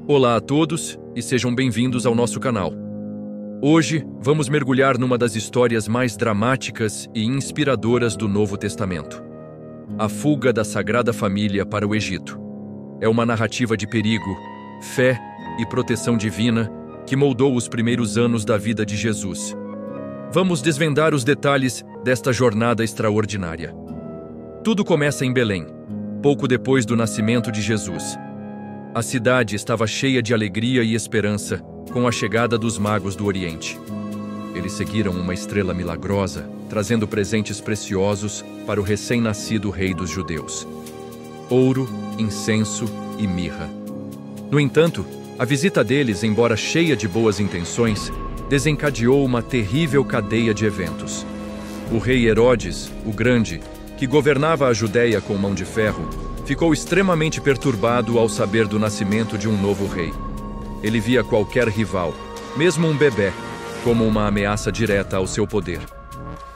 Olá a todos e sejam bem-vindos ao nosso canal. Hoje vamos mergulhar numa das histórias mais dramáticas e inspiradoras do Novo Testamento. A fuga da Sagrada Família para o Egito. É uma narrativa de perigo, fé e proteção divina que moldou os primeiros anos da vida de Jesus. Vamos desvendar os detalhes desta jornada extraordinária. Tudo começa em Belém, pouco depois do nascimento de Jesus. A cidade estava cheia de alegria e esperança com a chegada dos magos do Oriente. Eles seguiram uma estrela milagrosa, trazendo presentes preciosos para o recém-nascido rei dos judeus: ouro, incenso e mirra. No entanto, a visita deles, embora cheia de boas intenções, desencadeou uma terrível cadeia de eventos. O rei Herodes, o Grande, que governava a Judéia com mão de ferro, ficou extremamente perturbado ao saber do nascimento de um novo rei. Ele via qualquer rival, mesmo um bebê, como uma ameaça direta ao seu poder.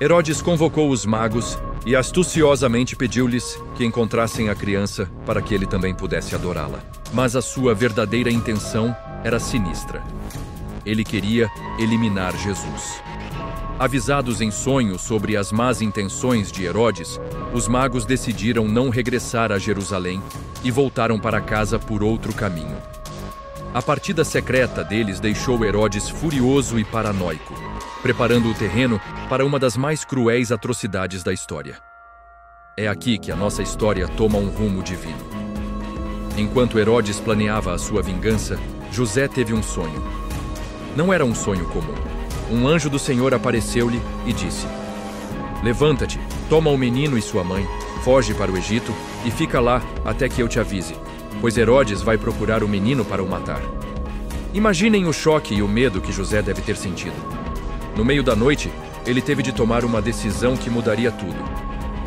Herodes convocou os magos e astuciosamente pediu-lhes que encontrassem a criança para que ele também pudesse adorá-la. Mas a sua verdadeira intenção era sinistra. Ele queria eliminar Jesus. Avisados em sonho sobre as más intenções de Herodes, os magos decidiram não regressar a Jerusalém e voltaram para casa por outro caminho. A partida secreta deles deixou Herodes furioso e paranoico, preparando o terreno para uma das mais cruéis atrocidades da história. É aqui que a nossa história toma um rumo divino. Enquanto Herodes planeava a sua vingança, José teve um sonho. Não era um sonho comum. Um anjo do Senhor apareceu-lhe e disse: "Levanta-te, toma o menino e sua mãe, foge para o Egito e fica lá até que eu te avise, pois Herodes vai procurar o menino para o matar." Imaginem o choque e o medo que José deve ter sentido. No meio da noite, ele teve de tomar uma decisão que mudaria tudo.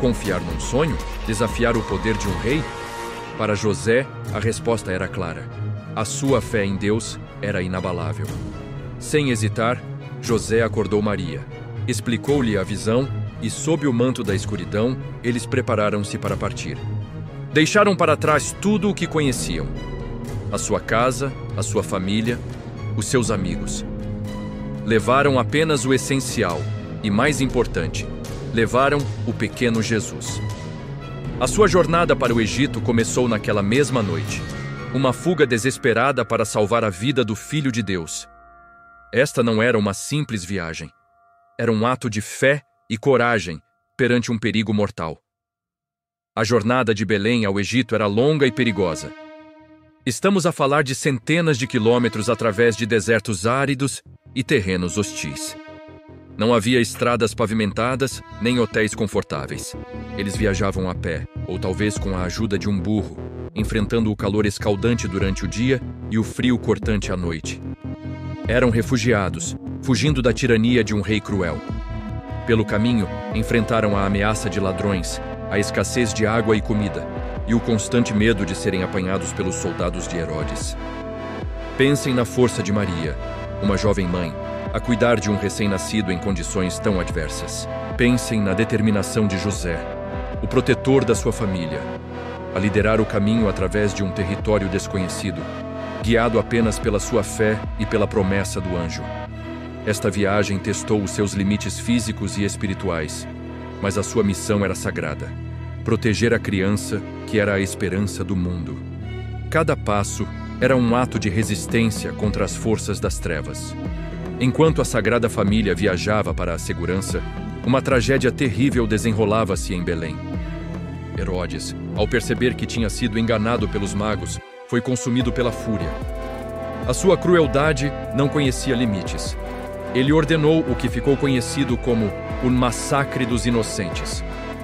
Confiar num sonho? Desafiar o poder de um rei? Para José, a resposta era clara. A sua fé em Deus era inabalável. Sem hesitar, José acordou Maria, explicou-lhe a visão e, sob o manto da escuridão, eles prepararam-se para partir. Deixaram para trás tudo o que conheciam: a sua casa, a sua família, os seus amigos. Levaram apenas o essencial e, mais importante, levaram o pequeno Jesus. A sua jornada para o Egito começou naquela mesma noite, uma fuga desesperada para salvar a vida do Filho de Deus. Esta não era uma simples viagem. Era um ato de fé e coragem perante um perigo mortal. A jornada de Belém ao Egito era longa e perigosa. Estamos a falar de centenas de quilômetros através de desertos áridos e terrenos hostis. Não havia estradas pavimentadas, nem hotéis confortáveis. Eles viajavam a pé, ou talvez com a ajuda de um burro, enfrentando o calor escaldante durante o dia e o frio cortante à noite. Eram refugiados, fugindo da tirania de um rei cruel. Pelo caminho, enfrentaram a ameaça de ladrões, a escassez de água e comida, e o constante medo de serem apanhados pelos soldados de Herodes. Pensem na força de Maria, uma jovem mãe, a cuidar de um recém-nascido em condições tão adversas. Pensem na determinação de José, o protetor da sua família, a liderar o caminho através de um território desconhecido, guiado apenas pela sua fé e pela promessa do anjo. Esta viagem testou os seus limites físicos e espirituais, mas a sua missão era sagrada: proteger a criança que era a esperança do mundo. Cada passo era um ato de resistência contra as forças das trevas. Enquanto a Sagrada Família viajava para a segurança, uma tragédia terrível desenrolava-se em Belém. Herodes, ao perceber que tinha sido enganado pelos magos, foi consumido pela fúria. A sua crueldade não conhecia limites. Ele ordenou o que ficou conhecido como o massacre dos inocentes,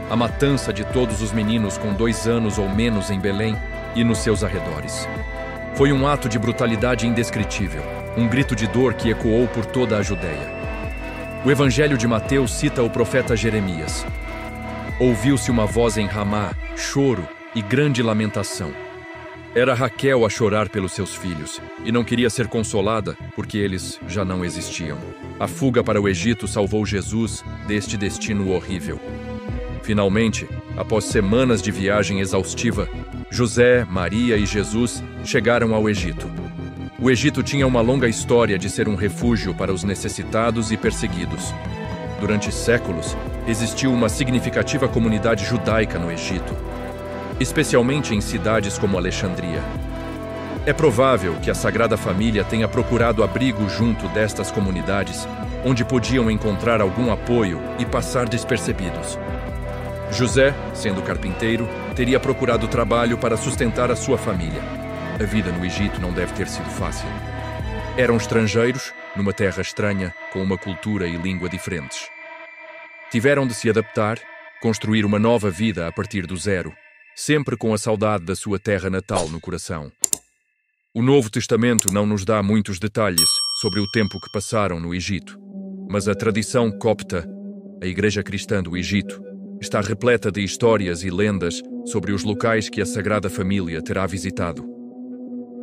a matança de todos os meninos com 2 anos ou menos em Belém e nos seus arredores. Foi um ato de brutalidade indescritível, um grito de dor que ecoou por toda a Judéia. O Evangelho de Mateus cita o profeta Jeremias. Ouviu-se uma voz em Ramá, choro e grande lamentação. Era Raquel a chorar pelos seus filhos, e não queria ser consolada porque eles já não existiam. A fuga para o Egito salvou Jesus deste destino horrível. Finalmente, após semanas de viagem exaustiva, José, Maria e Jesus chegaram ao Egito. O Egito tinha uma longa história de ser um refúgio para os necessitados e perseguidos. Durante séculos, existiu uma significativa comunidade judaica no Egito, especialmente em cidades como Alexandria. É provável que a Sagrada Família tenha procurado abrigo junto destas comunidades, onde podiam encontrar algum apoio e passar despercebidos. José, sendo carpinteiro, teria procurado trabalho para sustentar a sua família. A vida no Egito não deve ter sido fácil. Eram estrangeiros, numa terra estranha, com uma cultura e língua diferentes. Tiveram de se adaptar, construir uma nova vida a partir do zero, sempre com a saudade da sua terra natal no coração. O Novo Testamento não nos dá muitos detalhes sobre o tempo que passaram no Egito, mas a tradição copta, a Igreja Cristã do Egito, está repleta de histórias e lendas sobre os locais que a Sagrada Família terá visitado.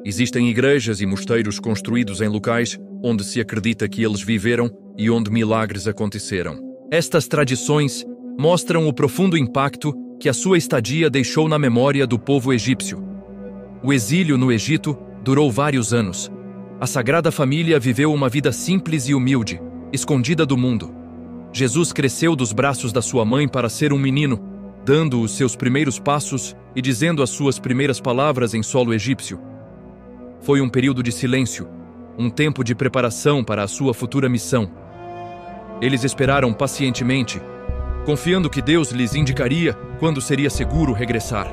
Existem igrejas e mosteiros construídos em locais onde se acredita que eles viveram e onde milagres aconteceram. Estas tradições mostram o profundo impacto que a sua estadia deixou na memória do povo egípcio. O exílio no Egito durou vários anos. A Sagrada Família viveu uma vida simples e humilde, escondida do mundo. Jesus cresceu dos braços da sua mãe para ser um menino, dando os seus primeiros passos e dizendo as suas primeiras palavras em solo egípcio. Foi um período de silêncio, um tempo de preparação para a sua futura missão. Eles esperaram pacientemente, confiando que Deus lhes indicaria quando seria seguro regressar.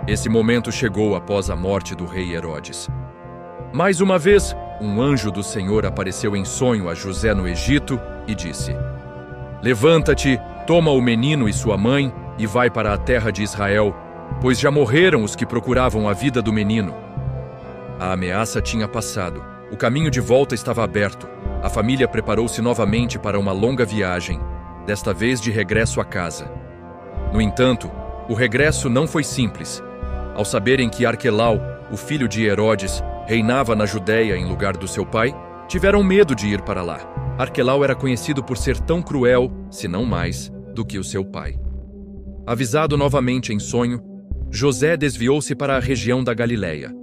Esse momento chegou após a morte do rei Herodes. Mais uma vez, um anjo do Senhor apareceu em sonho a José no Egito e disse: "Levanta-te, toma o menino e sua mãe e vai para a terra de Israel, pois já morreram os que procuravam a vida do menino." A ameaça tinha passado. O caminho de volta estava aberto. A família preparou-se novamente para uma longa viagem, desta vez de regresso a casa. No entanto, o regresso não foi simples. Ao saberem que Arquelau, o filho de Herodes, reinava na Judéia em lugar do seu pai, tiveram medo de ir para lá. Arquelau era conhecido por ser tão cruel, se não mais, do que o seu pai. Avisado novamente em sonho, José desviou-se para a região da Galileia.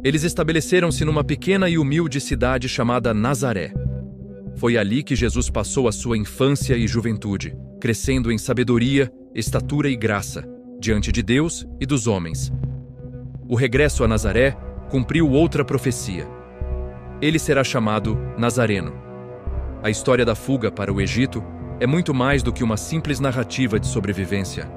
Eles estabeleceram-se numa pequena e humilde cidade chamada Nazaré. Foi ali que Jesus passou a sua infância e juventude, crescendo em sabedoria, estatura e graça, diante de Deus e dos homens. O regresso a Nazaré cumpriu outra profecia. Ele será chamado Nazareno. A história da fuga para o Egito é muito mais do que uma simples narrativa de sobrevivência.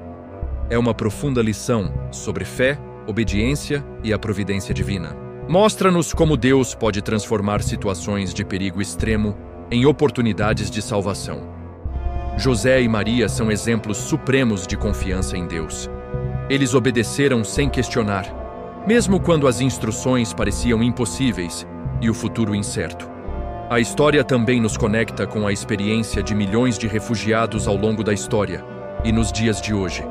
É uma profunda lição sobre fé, obediência e a providência divina. Mostra-nos como Deus pode transformar situações de perigo extremo em oportunidades de salvação. José e Maria são exemplos supremos de confiança em Deus. Eles obedeceram sem questionar, mesmo quando as instruções pareciam impossíveis e o futuro incerto. A história também nos conecta com a experiência de milhões de refugiados ao longo da história e nos dias de hoje.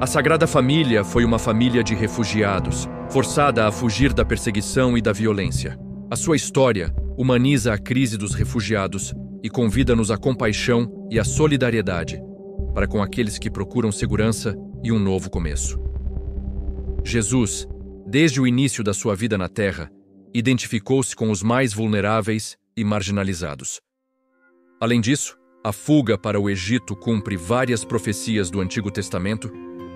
A Sagrada Família foi uma família de refugiados, forçada a fugir da perseguição e da violência. A sua história humaniza a crise dos refugiados e convida-nos à compaixão e à solidariedade para com aqueles que procuram segurança e um novo começo. Jesus, desde o início da sua vida na Terra, identificou-se com os mais vulneráveis e marginalizados. Além disso, a fuga para o Egito cumpre várias profecias do Antigo Testamento,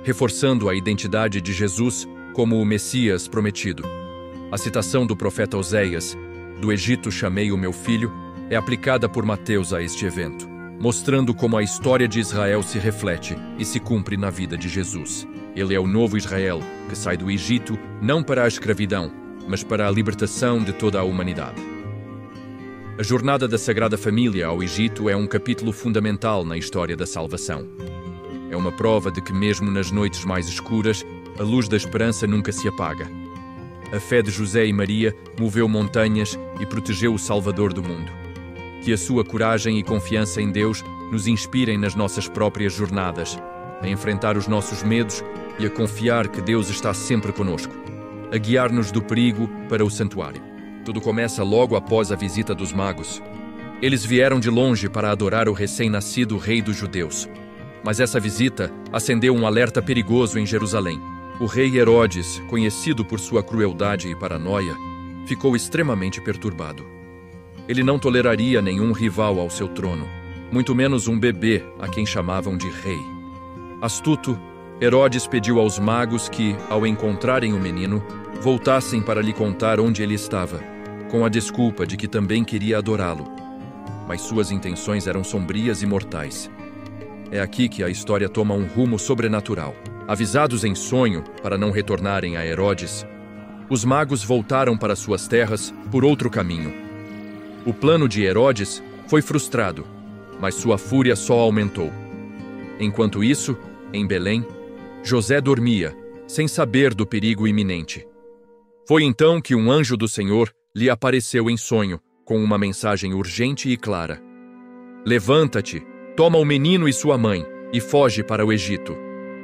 reforçando a identidade de Jesus como o Messias prometido. A citação do profeta Oséias, "Do Egito chamei o meu filho", é aplicada por Mateus a este evento, mostrando como a história de Israel se reflete e se cumpre na vida de Jesus. Ele é o novo Israel, que sai do Egito não para a escravidão, mas para a libertação de toda a humanidade. A jornada da Sagrada Família ao Egito é um capítulo fundamental na história da salvação. É uma prova de que mesmo nas noites mais escuras, a luz da esperança nunca se apaga. A fé de José e Maria moveu montanhas e protegeu o Salvador do mundo. Que a sua coragem e confiança em Deus nos inspirem nas nossas próprias jornadas, a enfrentar os nossos medos e a confiar que Deus está sempre conosco, a guiar-nos do perigo para o santuário. Tudo começa logo após a visita dos magos. Eles vieram de longe para adorar o recém-nascido rei dos judeus. Mas essa visita acendeu um alerta perigoso em Jerusalém. O rei Herodes, conhecido por sua crueldade e paranoia, ficou extremamente perturbado. Ele não toleraria nenhum rival ao seu trono, muito menos um bebê a quem chamavam de rei. Astuto, Herodes pediu aos magos que, ao encontrarem o menino, voltassem para lhe contar onde ele estava, com a desculpa de que também queria adorá-lo. Mas suas intenções eram sombrias e mortais. É aqui que a história toma um rumo sobrenatural. Avisados em sonho para não retornarem a Herodes, os magos voltaram para suas terras por outro caminho. O plano de Herodes foi frustrado, mas sua fúria só aumentou. Enquanto isso, em Belém, José dormia, sem saber do perigo iminente. Foi então que um anjo do Senhor lhe apareceu em sonho, com uma mensagem urgente e clara. Levanta-te, toma o menino e sua mãe, e foge para o Egito.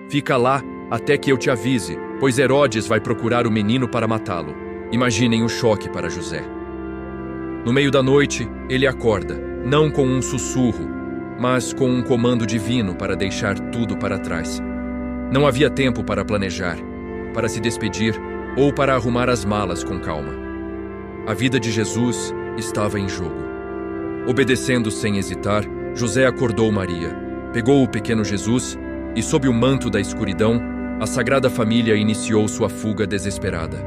Fica lá até que eu te avise, pois Herodes vai procurar o menino para matá-lo. Imaginem o choque para José. No meio da noite, ele acorda, não com um sussurro, mas com um comando divino para deixar tudo para trás. Não havia tempo para planejar, para se despedir ou para arrumar as malas com calma. A vida de Jesus estava em jogo. Obedecendo sem hesitar, José acordou Maria, pegou o pequeno Jesus e, sob o manto da escuridão, a Sagrada Família iniciou sua fuga desesperada.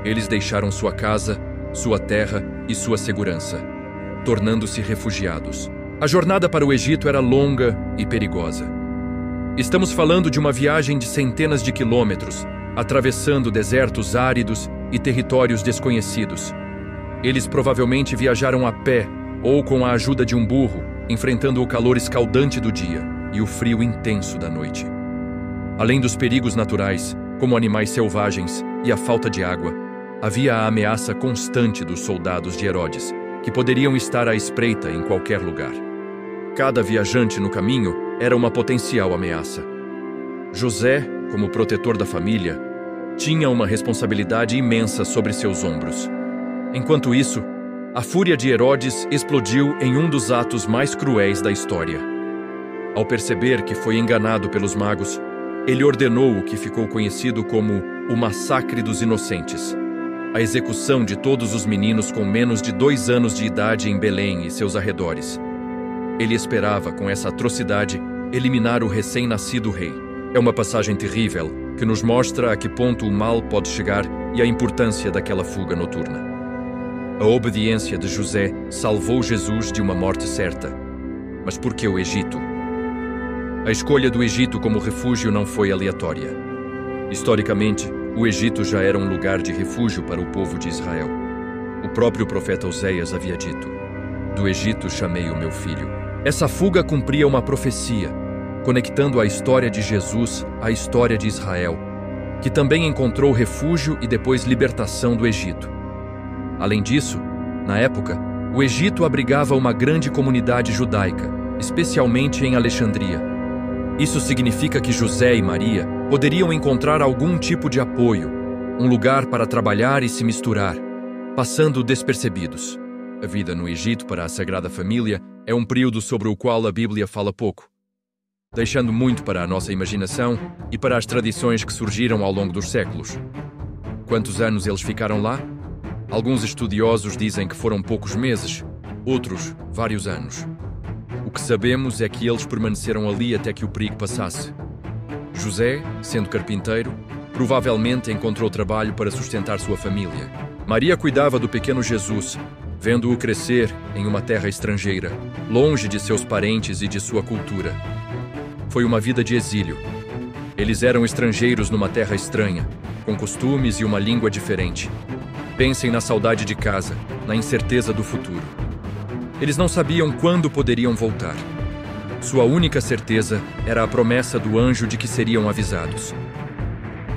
Eles deixaram sua casa, sua terra e sua segurança, tornando-se refugiados. A jornada para o Egito era longa e perigosa. Estamos falando de uma viagem de centenas de quilômetros, atravessando desertos áridos e territórios desconhecidos. Eles provavelmente viajaram a pé ou com a ajuda de um burro, enfrentando o calor escaldante do dia e o frio intenso da noite. Além dos perigos naturais, como animais selvagens e a falta de água, havia a ameaça constante dos soldados de Herodes, que poderiam estar à espreita em qualquer lugar. Cada viajante no caminho era uma potencial ameaça. José, como protetor da família, tinha uma responsabilidade imensa sobre seus ombros. Enquanto isso, a fúria de Herodes explodiu em um dos atos mais cruéis da história. Ao perceber que foi enganado pelos magos, ele ordenou o que ficou conhecido como o Massacre dos Inocentes, a execução de todos os meninos com menos de 2 anos de idade em Belém e seus arredores. Ele esperava, com essa atrocidade, eliminar o recém-nascido rei. É uma passagem terrível que nos mostra a que ponto o mal pode chegar e a importância daquela fuga noturna. A obediência de José salvou Jesus de uma morte certa. Mas por que o Egito? A escolha do Egito como refúgio não foi aleatória. Historicamente, o Egito já era um lugar de refúgio para o povo de Israel. O próprio profeta Oséias havia dito: "Do Egito chamei o meu filho." Essa fuga cumpria uma profecia, conectando a história de Jesus à história de Israel, que também encontrou refúgio e depois libertação do Egito. Além disso, na época, o Egito abrigava uma grande comunidade judaica, especialmente em Alexandria. Isso significa que José e Maria poderiam encontrar algum tipo de apoio, um lugar para trabalhar e se misturar, passando despercebidos. A vida no Egito para a Sagrada Família é um período sobre o qual a Bíblia fala pouco, deixando muito para a nossa imaginação e para as tradições que surgiram ao longo dos séculos. Quantos anos eles ficaram lá? Alguns estudiosos dizem que foram poucos meses, outros, vários anos. O que sabemos é que eles permaneceram ali até que o perigo passasse. José, sendo carpinteiro, provavelmente encontrou trabalho para sustentar sua família. Maria cuidava do pequeno Jesus, vendo-o crescer em uma terra estrangeira, longe de seus parentes e de sua cultura. Foi uma vida de exílio. Eles eram estrangeiros numa terra estranha, com costumes e uma língua diferente. Pensem na saudade de casa, na incerteza do futuro. Eles não sabiam quando poderiam voltar. Sua única certeza era a promessa do anjo de que seriam avisados.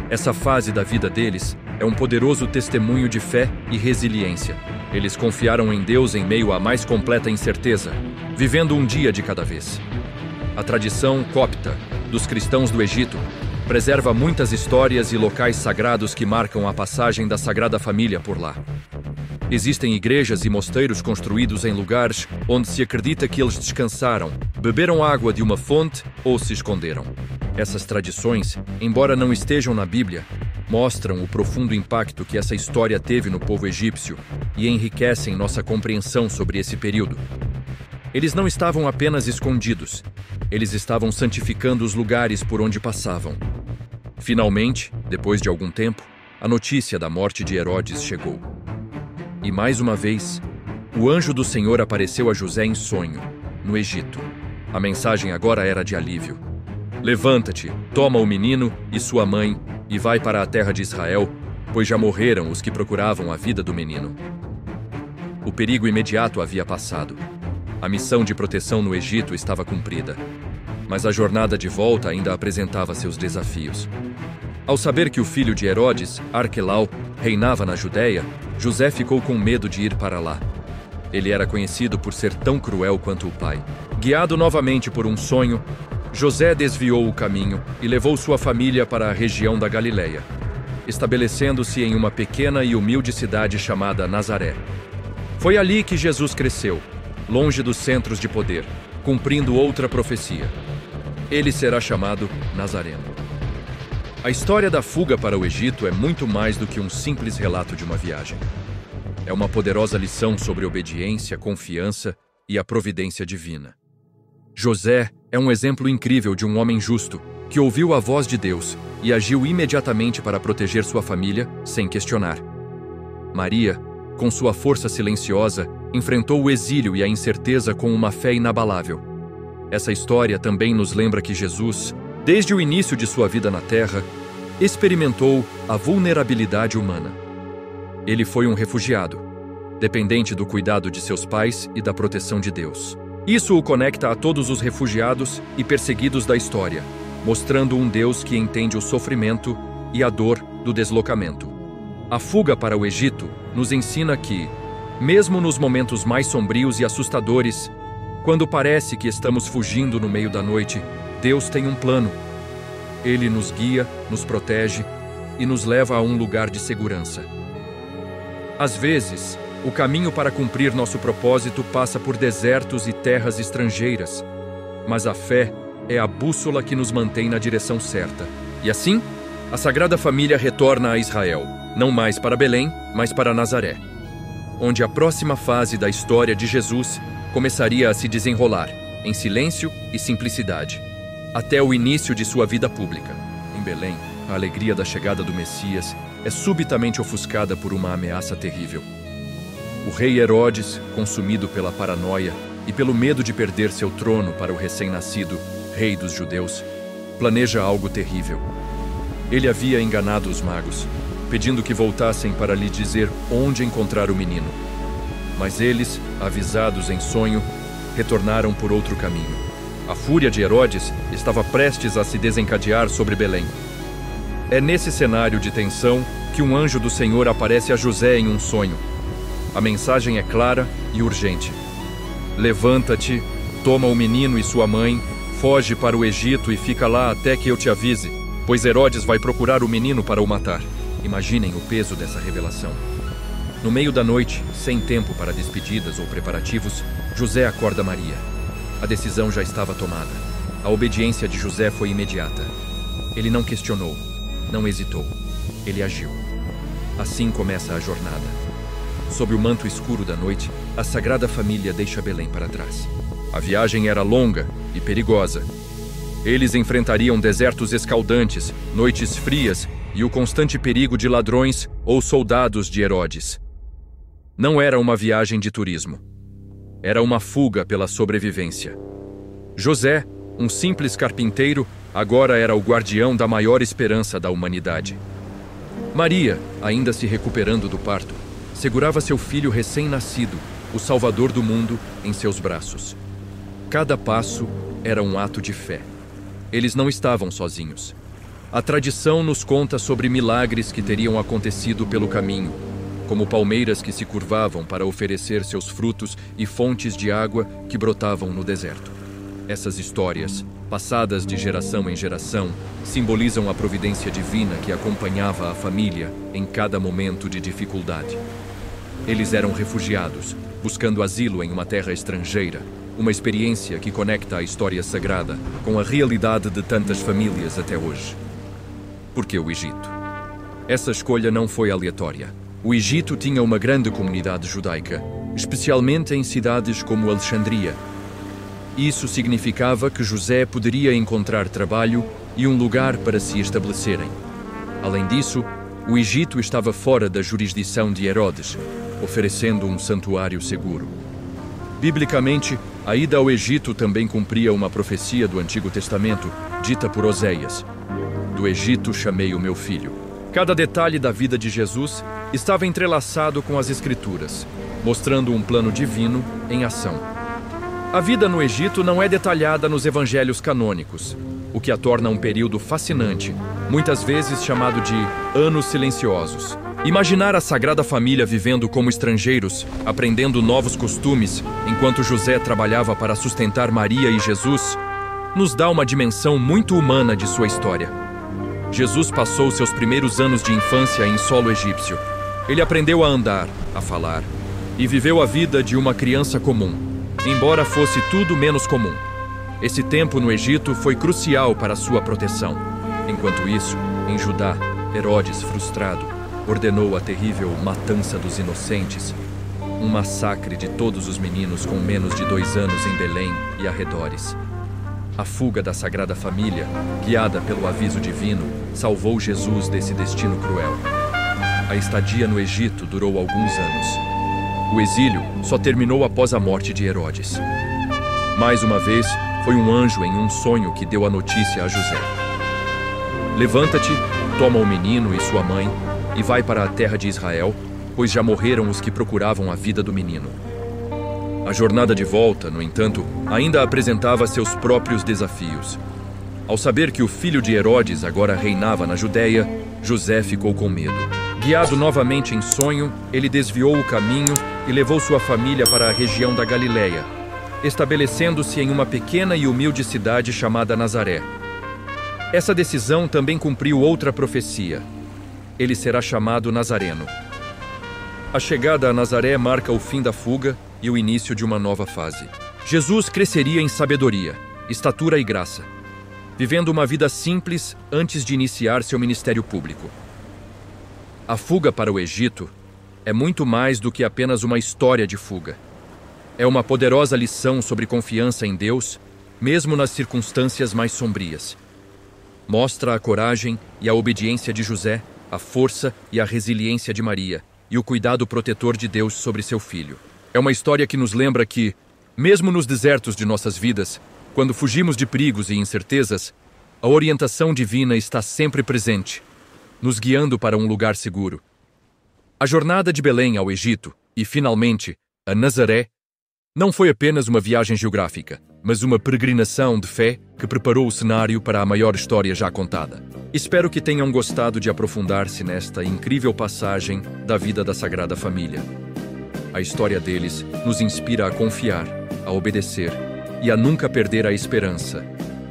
Essa fase da vida deles é um poderoso testemunho de fé e resiliência. Eles confiaram em Deus em meio à mais completa incerteza, vivendo um dia de cada vez. A tradição copta dos cristãos do Egito preserva muitas histórias e locais sagrados que marcam a passagem da Sagrada Família por lá. Existem igrejas e mosteiros construídos em lugares onde se acredita que eles descansaram, beberam água de uma fonte ou se esconderam. Essas tradições, embora não estejam na Bíblia, mostram o profundo impacto que essa história teve no povo egípcio e enriquecem nossa compreensão sobre esse período. Eles não estavam apenas escondidos, eles estavam santificando os lugares por onde passavam. Finalmente, depois de algum tempo, a notícia da morte de Herodes chegou. E mais uma vez, o anjo do Senhor apareceu a José em sonho, no Egito. A mensagem agora era de alívio. Levanta-te, toma o menino e sua mãe e vai para a terra de Israel, pois já morreram os que procuravam a vida do menino. O perigo imediato havia passado. A missão de proteção no Egito estava cumprida. Mas a jornada de volta ainda apresentava seus desafios. Ao saber que o filho de Herodes, Arquelau, reinava na Judéia, José ficou com medo de ir para lá. Ele era conhecido por ser tão cruel quanto o pai. Guiado novamente por um sonho, José desviou o caminho e levou sua família para a região da Galileia, estabelecendo-se em uma pequena e humilde cidade chamada Nazaré. Foi ali que Jesus cresceu, longe dos centros de poder, cumprindo outra profecia. Ele será chamado Nazareno. A história da fuga para o Egito é muito mais do que um simples relato de uma viagem. É uma poderosa lição sobre obediência, confiança e a providência divina. José é um exemplo incrível de um homem justo que ouviu a voz de Deus e agiu imediatamente para proteger sua família sem questionar. Maria, com sua força silenciosa, enfrentou o exílio e a incerteza com uma fé inabalável. Essa história também nos lembra que Jesus, desde o início de sua vida na Terra, experimentou a vulnerabilidade humana. Ele foi um refugiado, dependente do cuidado de seus pais e da proteção de Deus. Isso o conecta a todos os refugiados e perseguidos da história, mostrando um Deus que entende o sofrimento e a dor do deslocamento. A fuga para o Egito nos ensina que, mesmo nos momentos mais sombrios e assustadores, quando parece que estamos fugindo no meio da noite, Deus tem um plano. Ele nos guia, nos protege e nos leva a um lugar de segurança. Às vezes, o caminho para cumprir nosso propósito passa por desertos e terras estrangeiras, mas a fé é a bússola que nos mantém na direção certa. E assim, a Sagrada Família retorna a Israel, não mais para Belém, mas para Nazaré, onde a próxima fase da história de Jesus começaria a se desenrolar, em silêncio e simplicidade, até o início de sua vida pública. Em Belém, a alegria da chegada do Messias é subitamente ofuscada por uma ameaça terrível. O rei Herodes, consumido pela paranoia e pelo medo de perder seu trono para o recém-nascido rei dos judeus, planeja algo terrível. Ele havia enganado os magos, pedindo que voltassem para lhe dizer onde encontrar o menino. Mas eles, avisados em sonho, retornaram por outro caminho. A fúria de Herodes estava prestes a se desencadear sobre Belém. É nesse cenário de tensão que um anjo do Senhor aparece a José em um sonho. A mensagem é clara e urgente. Levanta-te, toma o menino e sua mãe, foge para o Egito e fica lá até que eu te avise, pois Herodes vai procurar o menino para o matar. Imaginem o peso dessa revelação. No meio da noite, sem tempo para despedidas ou preparativos, José acorda Maria. A decisão já estava tomada. A obediência de José foi imediata. Ele não questionou, não hesitou. Ele agiu. Assim começa a jornada. Sob o manto escuro da noite, a Sagrada Família deixa Belém para trás. A viagem era longa e perigosa. Eles enfrentariam desertos escaldantes, noites frias e o constante perigo de ladrões ou soldados de Herodes. Não era uma viagem de turismo. Era uma fuga pela sobrevivência. José, um simples carpinteiro, agora era o guardião da maior esperança da humanidade. Maria, ainda se recuperando do parto, segurava seu filho recém-nascido, o Salvador do mundo, em seus braços. Cada passo era um ato de fé. Eles não estavam sozinhos. A tradição nos conta sobre milagres que teriam acontecido pelo caminho, como palmeiras que se curvavam para oferecer seus frutos e fontes de água que brotavam no deserto. Essas histórias, passadas de geração em geração, simbolizam a providência divina que acompanhava a família em cada momento de dificuldade. Eles eram refugiados, buscando asilo em uma terra estrangeira, uma experiência que conecta a história sagrada com a realidade de tantas famílias até hoje. Por que o Egito? Essa escolha não foi aleatória. O Egito tinha uma grande comunidade judaica, especialmente em cidades como Alexandria. Isso significava que José poderia encontrar trabalho e um lugar para se estabelecerem. Além disso, o Egito estava fora da jurisdição de Herodes, oferecendo um santuário seguro. Biblicamente, a ida ao Egito também cumpria uma profecia do Antigo Testamento, dita por Oséias: "Do Egito chamei o meu filho." Cada detalhe da vida de Jesus estava entrelaçado com as Escrituras, mostrando um plano divino em ação. A vida no Egito não é detalhada nos evangelhos canônicos, o que a torna um período fascinante, muitas vezes chamado de Anos Silenciosos. Imaginar a Sagrada Família vivendo como estrangeiros, aprendendo novos costumes, enquanto José trabalhava para sustentar Maria e Jesus, nos dá uma dimensão muito humana de sua história. Jesus passou seus primeiros anos de infância em solo egípcio. Ele aprendeu a andar, a falar, e viveu a vida de uma criança comum, embora fosse tudo menos comum. Esse tempo no Egito foi crucial para sua proteção. Enquanto isso, em Judá, Herodes, frustrado, ordenou a terrível matança dos inocentes, um massacre de todos os meninos com menos de 2 anos em Belém e arredores. A fuga da Sagrada Família, guiada pelo aviso divino, salvou Jesus desse destino cruel. A estadia no Egito durou alguns anos. O exílio só terminou após a morte de Herodes. Mais uma vez, foi um anjo em um sonho que deu a notícia a José: "Levanta-te, toma o menino e sua mãe e vai para a terra de Israel, pois já morreram os que procuravam a vida do menino." A jornada de volta, no entanto, ainda apresentava seus próprios desafios. Ao saber que o filho de Herodes agora reinava na Judéia, José ficou com medo. Guiado novamente em sonho, ele desviou o caminho e levou sua família para a região da Galileia, estabelecendo-se em uma pequena e humilde cidade chamada Nazaré. Essa decisão também cumpriu outra profecia: ele será chamado Nazareno. A chegada a Nazaré marca o fim da fuga e o início de uma nova fase. Jesus cresceria em sabedoria, estatura e graça, vivendo uma vida simples antes de iniciar seu ministério público. A fuga para o Egito é muito mais do que apenas uma história de fuga. É uma poderosa lição sobre confiança em Deus, mesmo nas circunstâncias mais sombrias. Mostra a coragem e a obediência de José, a força e a resiliência de Maria, e o cuidado protetor de Deus sobre seu filho. É uma história que nos lembra que, mesmo nos desertos de nossas vidas, quando fugimos de perigos e incertezas, a orientação divina está sempre presente, nos guiando para um lugar seguro. A jornada de Belém ao Egito e, finalmente, a Nazaré, não foi apenas uma viagem geográfica, mas uma peregrinação de fé que preparou o cenário para a maior história já contada. Espero que tenham gostado de aprofundar-se nesta incrível passagem da vida da Sagrada Família. A história deles nos inspira a confiar, a obedecer e a nunca perder a esperança,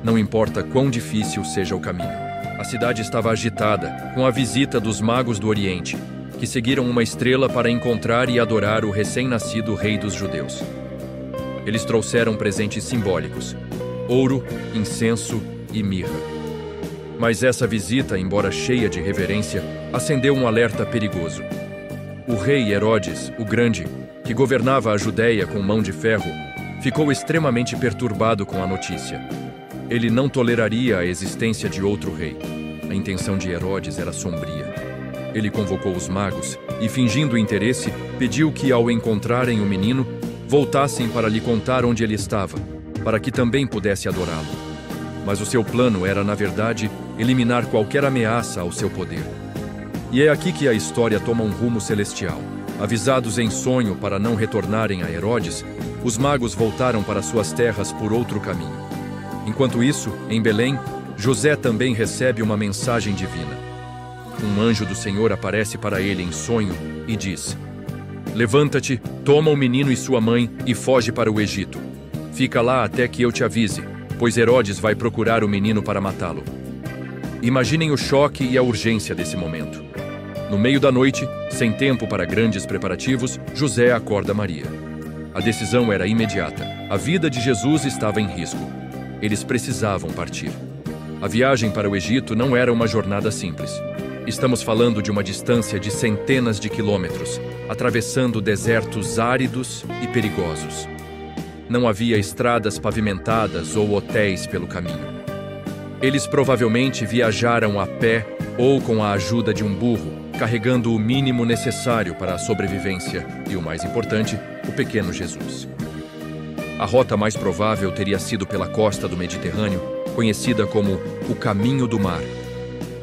não importa quão difícil seja o caminho. A cidade estava agitada com a visita dos magos do Oriente, que seguiram uma estrela para encontrar e adorar o recém-nascido rei dos judeus. Eles trouxeram presentes simbólicos: ouro, incenso e mirra. Mas essa visita, embora cheia de reverência, acendeu um alerta perigoso. O rei Herodes, o Grande, que governava a Judéia com mão de ferro, ficou extremamente perturbado com a notícia. Ele não toleraria a existência de outro rei. A intenção de Herodes era sombria. Ele convocou os magos e, fingindo interesse, pediu que, ao encontrarem o menino, voltassem para lhe contar onde ele estava, para que também pudesse adorá-lo. Mas o seu plano era, na verdade, eliminar qualquer ameaça ao seu poder. E é aqui que a história toma um rumo celestial. Avisados em sonho para não retornarem a Herodes, os magos voltaram para suas terras por outro caminho. Enquanto isso, em Belém, José também recebe uma mensagem divina. Um anjo do Senhor aparece para ele em sonho e diz: "Levanta-te, toma o menino e sua mãe e foge para o Egito. Fica lá até que eu te avise, pois Herodes vai procurar o menino para matá-lo." Imaginem o choque e a urgência desse momento. No meio da noite, sem tempo para grandes preparativos, José acorda Maria. A decisão era imediata. A vida de Jesus estava em risco. Eles precisavam partir. A viagem para o Egito não era uma jornada simples. Estamos falando de uma distância de centenas de quilômetros, atravessando desertos áridos e perigosos. Não havia estradas pavimentadas ou hotéis pelo caminho. Eles provavelmente viajaram a pé ou com a ajuda de um burro, carregando o mínimo necessário para a sobrevivência e, o mais importante, o pequeno Jesus. A rota mais provável teria sido pela costa do Mediterrâneo, conhecida como o Caminho do Mar.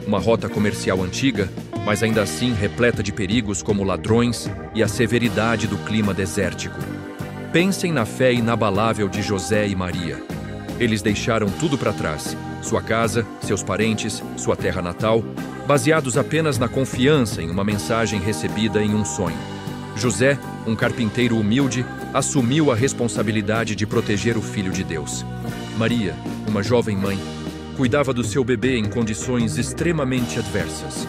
Uma rota comercial antiga, mas ainda assim repleta de perigos como ladrões e a severidade do clima desértico. Pensem na fé inabalável de José e Maria. Eles deixaram tudo para trás: sua casa, seus parentes, sua terra natal, baseados apenas na confiança em uma mensagem recebida em um sonho. José, um carpinteiro humilde, assumiu a responsabilidade de proteger o Filho de Deus. Maria, uma jovem mãe, cuidava do seu bebê em condições extremamente adversas.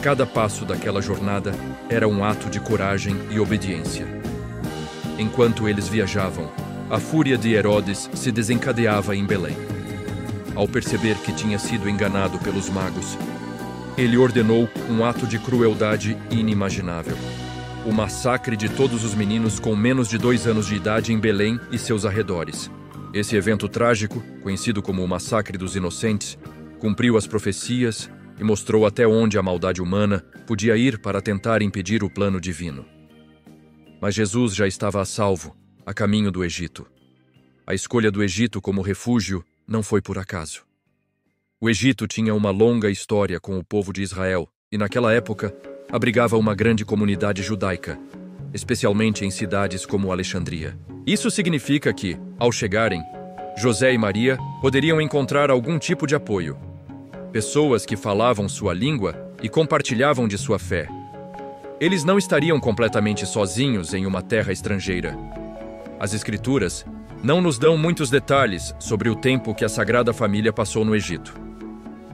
Cada passo daquela jornada era um ato de coragem e obediência. Enquanto eles viajavam, a fúria de Herodes se desencadeava em Belém. Ao perceber que tinha sido enganado pelos magos, ele ordenou um ato de crueldade inimaginável: o massacre de todos os meninos com menos de 2 anos de idade em Belém e seus arredores. Esse evento trágico, conhecido como o Massacre dos Inocentes, cumpriu as profecias e mostrou até onde a maldade humana podia ir para tentar impedir o plano divino. Mas Jesus já estava a salvo, a caminho do Egito. A escolha do Egito como refúgio não foi por acaso. O Egito tinha uma longa história com o povo de Israel e, naquela época, abrigava uma grande comunidade judaica, especialmente em cidades como Alexandria. Isso significa que, ao chegarem, José e Maria poderiam encontrar algum tipo de apoio. Pessoas que falavam sua língua e compartilhavam de sua fé. Eles não estariam completamente sozinhos em uma terra estrangeira. As Escrituras não nos dão muitos detalhes sobre o tempo que a Sagrada Família passou no Egito.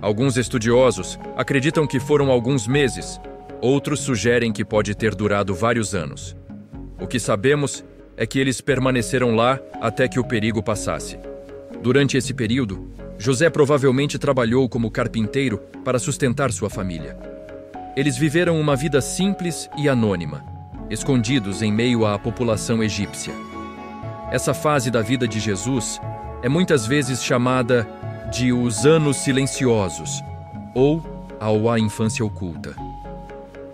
Alguns estudiosos acreditam que foram alguns meses, outros sugerem que pode ter durado vários anos. O que sabemos é que eles permaneceram lá até que o perigo passasse. Durante esse período, José provavelmente trabalhou como carpinteiro para sustentar sua família. Eles viveram uma vida simples e anônima, escondidos em meio à população egípcia. Essa fase da vida de Jesus é muitas vezes chamada de os anos silenciosos ou a infância oculta.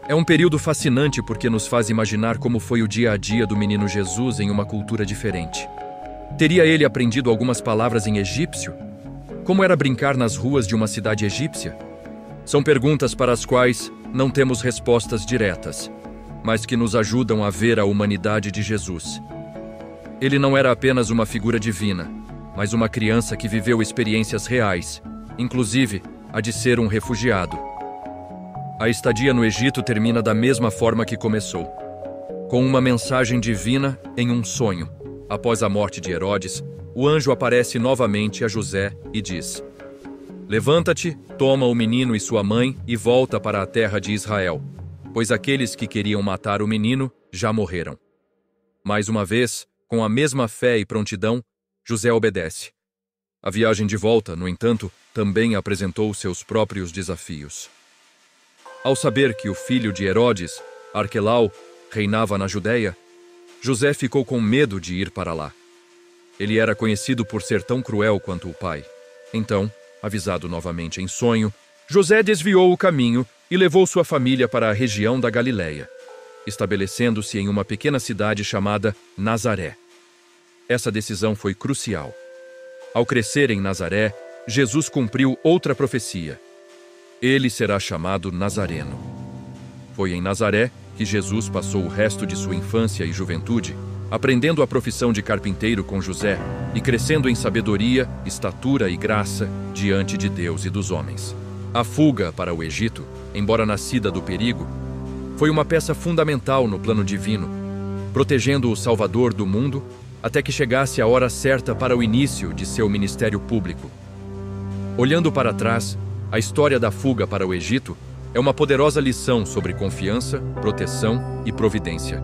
É um período fascinante porque nos faz imaginar como foi o dia a dia do menino Jesus em uma cultura diferente. Teria ele aprendido algumas palavras em egípcio? Como era brincar nas ruas de uma cidade egípcia? São perguntas para as quais não temos respostas diretas, mas que nos ajudam a ver a humanidade de Jesus. Ele não era apenas uma figura divina, mas uma criança que viveu experiências reais, inclusive a de ser um refugiado. A estadia no Egito termina da mesma forma que começou, com uma mensagem divina em um sonho. Após a morte de Herodes, o anjo aparece novamente a José e diz: "Levanta-te, toma o menino e sua mãe e volta para a terra de Israel, pois aqueles que queriam matar o menino já morreram." Mais uma vez, com a mesma fé e prontidão, José obedece. A viagem de volta, no entanto, também apresentou seus próprios desafios. Ao saber que o filho de Herodes, Arquelau, reinava na Judéia, José ficou com medo de ir para lá. Ele era conhecido por ser tão cruel quanto o pai. Então, avisado novamente em sonho, José desviou o caminho e levou sua família para a região da Galileia, estabelecendo-se em uma pequena cidade chamada Nazaré. Essa decisão foi crucial. Ao crescer em Nazaré, Jesus cumpriu outra profecia: ele será chamado Nazareno. Foi em Nazaré que Jesus passou o resto de sua infância e juventude, aprendendo a profissão de carpinteiro com José e crescendo em sabedoria, estatura e graça diante de Deus e dos homens. A fuga para o Egito, embora nascida do perigo, foi uma peça fundamental no plano divino, protegendo o Salvador do mundo até que chegasse a hora certa para o início de seu ministério público. Olhando para trás, a história da fuga para o Egito é uma poderosa lição sobre confiança, proteção e providência.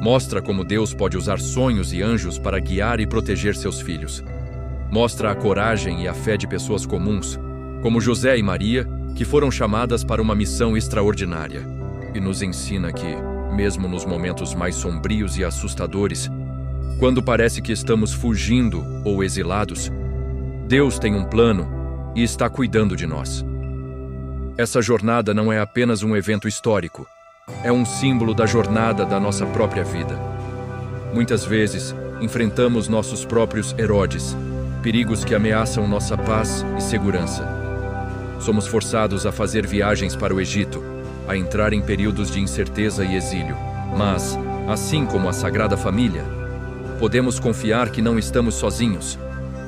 Mostra como Deus pode usar sonhos e anjos para guiar e proteger seus filhos. Mostra a coragem e a fé de pessoas comuns, como José e Maria, que foram chamadas para uma missão extraordinária, e nos ensina que, mesmo nos momentos mais sombrios e assustadores, quando parece que estamos fugindo ou exilados, Deus tem um plano e está cuidando de nós. Essa jornada não é apenas um evento histórico, é um símbolo da jornada da nossa própria vida. Muitas vezes, enfrentamos nossos próprios Herodes, perigos que ameaçam nossa paz e segurança. Somos forçados a fazer viagens para o Egito, a entrar em períodos de incerteza e exílio. Mas, assim como a Sagrada Família, podemos confiar que não estamos sozinhos.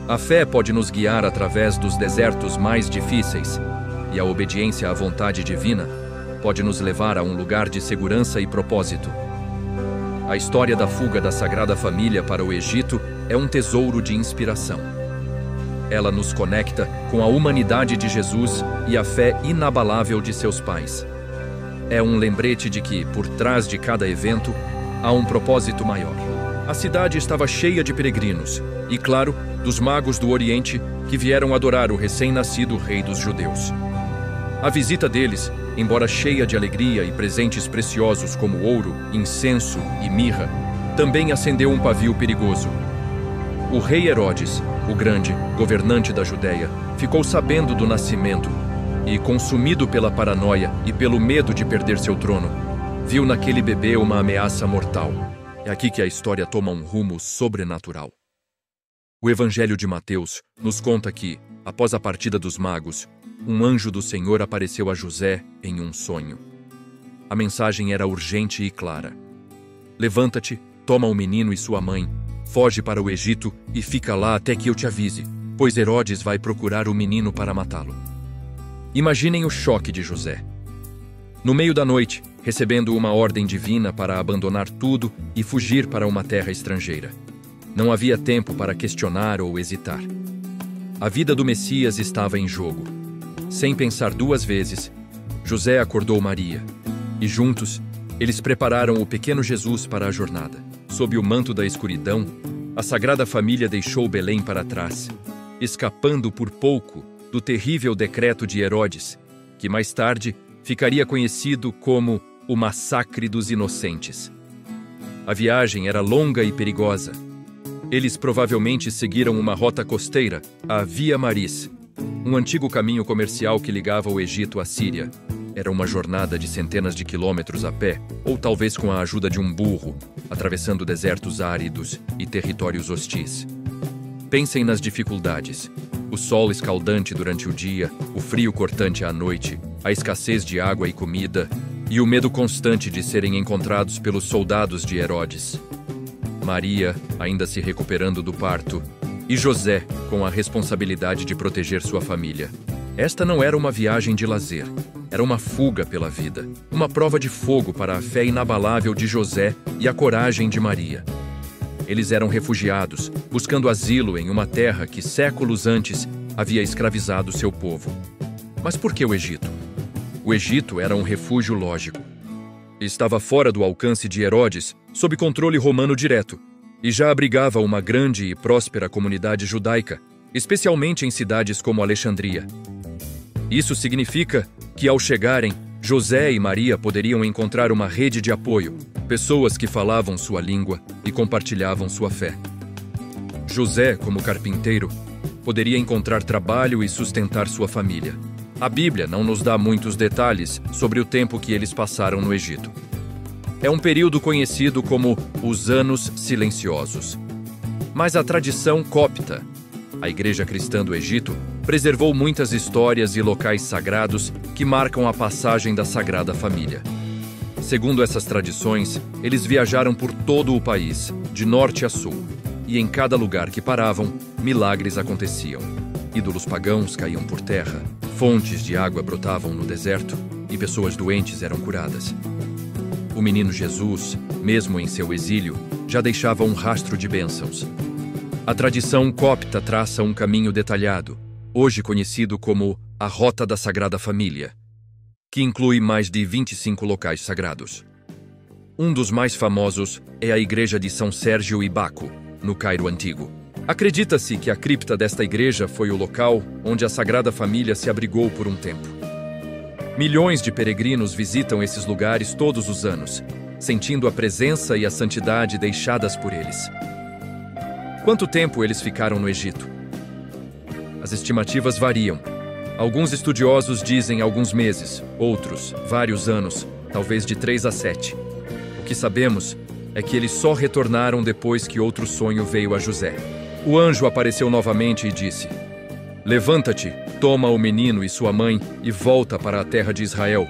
A fé pode nos guiar através dos desertos mais difíceis, e a obediência à vontade divina pode nos levar a um lugar de segurança e propósito. A história da fuga da Sagrada Família para o Egito é um tesouro de inspiração. Ela nos conecta com a humanidade de Jesus e a fé inabalável de seus pais. É um lembrete de que, por trás de cada evento, há um propósito maior. A cidade estava cheia de peregrinos e, claro, dos magos do Oriente que vieram adorar o recém-nascido rei dos judeus. A visita deles, embora cheia de alegria e presentes preciosos como ouro, incenso e mirra, também acendeu um pavio perigoso. O rei Herodes, o grande, governante da Judéia, ficou sabendo do nascimento e, consumido pela paranoia e pelo medo de perder seu trono, viu naquele bebê uma ameaça mortal. É aqui que a história toma um rumo sobrenatural. O Evangelho de Mateus nos conta que, após a partida dos magos, um anjo do Senhor apareceu a José em um sonho. A mensagem era urgente e clara. Levanta-te, toma o menino e sua mãe, foge para o Egito e fica lá até que eu te avise, pois Herodes vai procurar o menino para matá-lo. Imaginem o choque de José. No meio da noite, recebendo uma ordem divina para abandonar tudo e fugir para uma terra estrangeira. Não havia tempo para questionar ou hesitar. A vida do Messias estava em jogo. Sem pensar duas vezes, José acordou Maria, e juntos, eles prepararam o pequeno Jesus para a jornada. Sob o manto da escuridão, a Sagrada Família deixou Belém para trás, escapando por pouco do terrível decreto de Herodes, que mais tarde ficaria conhecido como o Massacre dos Inocentes. A viagem era longa e perigosa. Eles provavelmente seguiram uma rota costeira, a Via Maris, um antigo caminho comercial que ligava o Egito à Síria. Era uma jornada de centenas de quilômetros a pé, ou talvez com a ajuda de um burro, atravessando desertos áridos e territórios hostis. Pensem nas dificuldades. O sol escaldante durante o dia, o frio cortante à noite, a escassez de água e comida, e o medo constante de serem encontrados pelos soldados de Herodes. Maria, ainda se recuperando do parto, e José, com a responsabilidade de proteger sua família. Esta não era uma viagem de lazer, era uma fuga pela vida, uma prova de fogo para a fé inabalável de José e a coragem de Maria. Eles eram refugiados, buscando asilo em uma terra que séculos antes havia escravizado seu povo. Mas por que o Egito? O Egito era um refúgio lógico. Estava fora do alcance de Herodes, sob controle romano direto, e já abrigava uma grande e próspera comunidade judaica, especialmente em cidades como Alexandria. Isso significa que, ao chegarem, José e Maria poderiam encontrar uma rede de apoio, pessoas que falavam sua língua e compartilhavam sua fé. José, como carpinteiro, poderia encontrar trabalho e sustentar sua família. A Bíblia não nos dá muitos detalhes sobre o tempo que eles passaram no Egito. É um período conhecido como os Anos Silenciosos. Mas a tradição copta, a Igreja Cristã do Egito, preservou muitas histórias e locais sagrados que marcam a passagem da Sagrada Família. Segundo essas tradições, eles viajaram por todo o país, de norte a sul, e em cada lugar que paravam, milagres aconteciam. Ídolos pagãos caíam por terra, fontes de água brotavam no deserto e pessoas doentes eram curadas. O menino Jesus, mesmo em seu exílio, já deixava um rastro de bênçãos. A tradição copta traça um caminho detalhado, hoje conhecido como a Rota da Sagrada Família, que inclui mais de 25 locais sagrados. Um dos mais famosos é a Igreja de São Sérgio e Baco, no Cairo Antigo. Acredita-se que a cripta desta igreja foi o local onde a Sagrada Família se abrigou por um tempo. Milhões de peregrinos visitam esses lugares todos os anos, sentindo a presença e a santidade deixadas por eles. Quanto tempo eles ficaram no Egito? As estimativas variam. Alguns estudiosos dizem alguns meses, outros, vários anos, talvez de 3 a 7. O que sabemos é que eles só retornaram depois que outro sonho veio a José. O anjo apareceu novamente e disse: "Levanta-te, toma o menino e sua mãe e volta para a terra de Israel,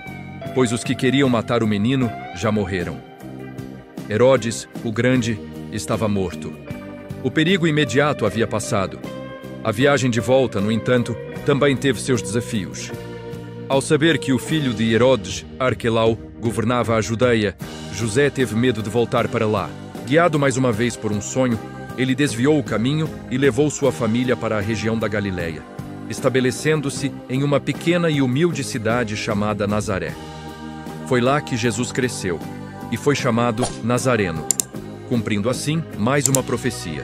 pois os que queriam matar o menino já morreram." Herodes, o Grande, estava morto. O perigo imediato havia passado. A viagem de volta, no entanto, também teve seus desafios. Ao saber que o filho de Herodes, Arquelau, governava a Judeia, José teve medo de voltar para lá. Guiado mais uma vez por um sonho, ele desviou o caminho e levou sua família para a região da Galileia, estabelecendo-se em uma pequena e humilde cidade chamada Nazaré. Foi lá que Jesus cresceu e foi chamado Nazareno, cumprindo assim mais uma profecia.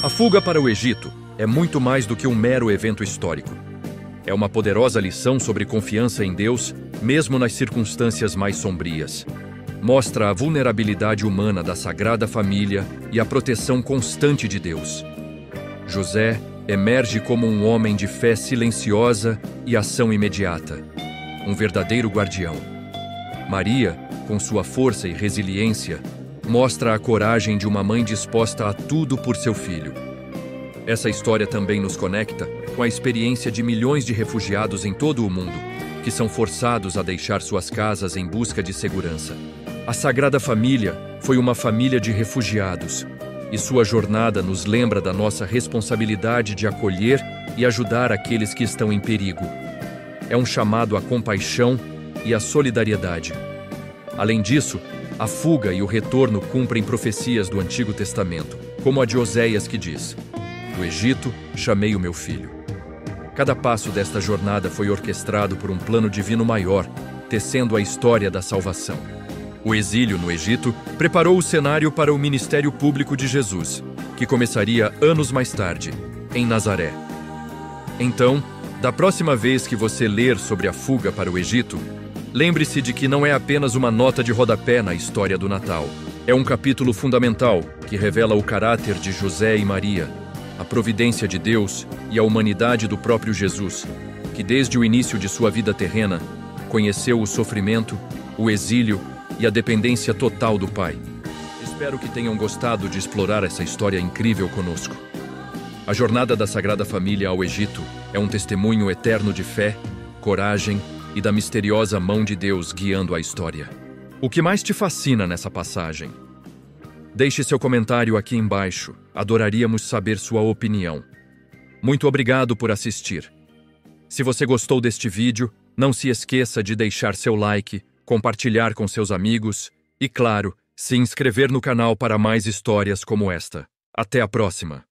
A fuga para o Egito é muito mais do que um mero evento histórico. É uma poderosa lição sobre confiança em Deus, mesmo nas circunstâncias mais sombrias. Mostra a vulnerabilidade humana da Sagrada Família e a proteção constante de Deus. José emerge como um homem de fé silenciosa e ação imediata, um verdadeiro guardião. Maria, com sua força e resiliência, mostra a coragem de uma mãe disposta a tudo por seu filho. Essa história também nos conecta com a experiência de milhões de refugiados em todo o mundo, que são forçados a deixar suas casas em busca de segurança. A Sagrada Família foi uma família de refugiados, e sua jornada nos lembra da nossa responsabilidade de acolher e ajudar aqueles que estão em perigo. É um chamado à compaixão e à solidariedade. Além disso, a fuga e o retorno cumprem profecias do Antigo Testamento, como a de Oséias que diz: "Do Egito chamei o meu filho." Cada passo desta jornada foi orquestrado por um plano divino maior, tecendo a história da salvação. O exílio no Egito preparou o cenário para o ministério público de Jesus, que começaria anos mais tarde, em Nazaré. Então, da próxima vez que você ler sobre a fuga para o Egito, lembre-se de que não é apenas uma nota de rodapé na história do Natal. É um capítulo fundamental que revela o caráter de José e Maria, a providência de Deus e a humanidade do próprio Jesus, que desde o início de sua vida terrena, conheceu o sofrimento, o exílio e a dependência total do Pai. Espero que tenham gostado de explorar essa história incrível conosco. A jornada da Sagrada Família ao Egito é um testemunho eterno de fé, coragem e da misteriosa mão de Deus guiando a história. O que mais te fascina nessa passagem? Deixe seu comentário aqui embaixo. Adoraríamos saber sua opinião. Muito obrigado por assistir. Se você gostou deste vídeo, não se esqueça de deixar seu like, compartilhar com seus amigos e, claro, se inscrever no canal para mais histórias como esta. Até a próxima!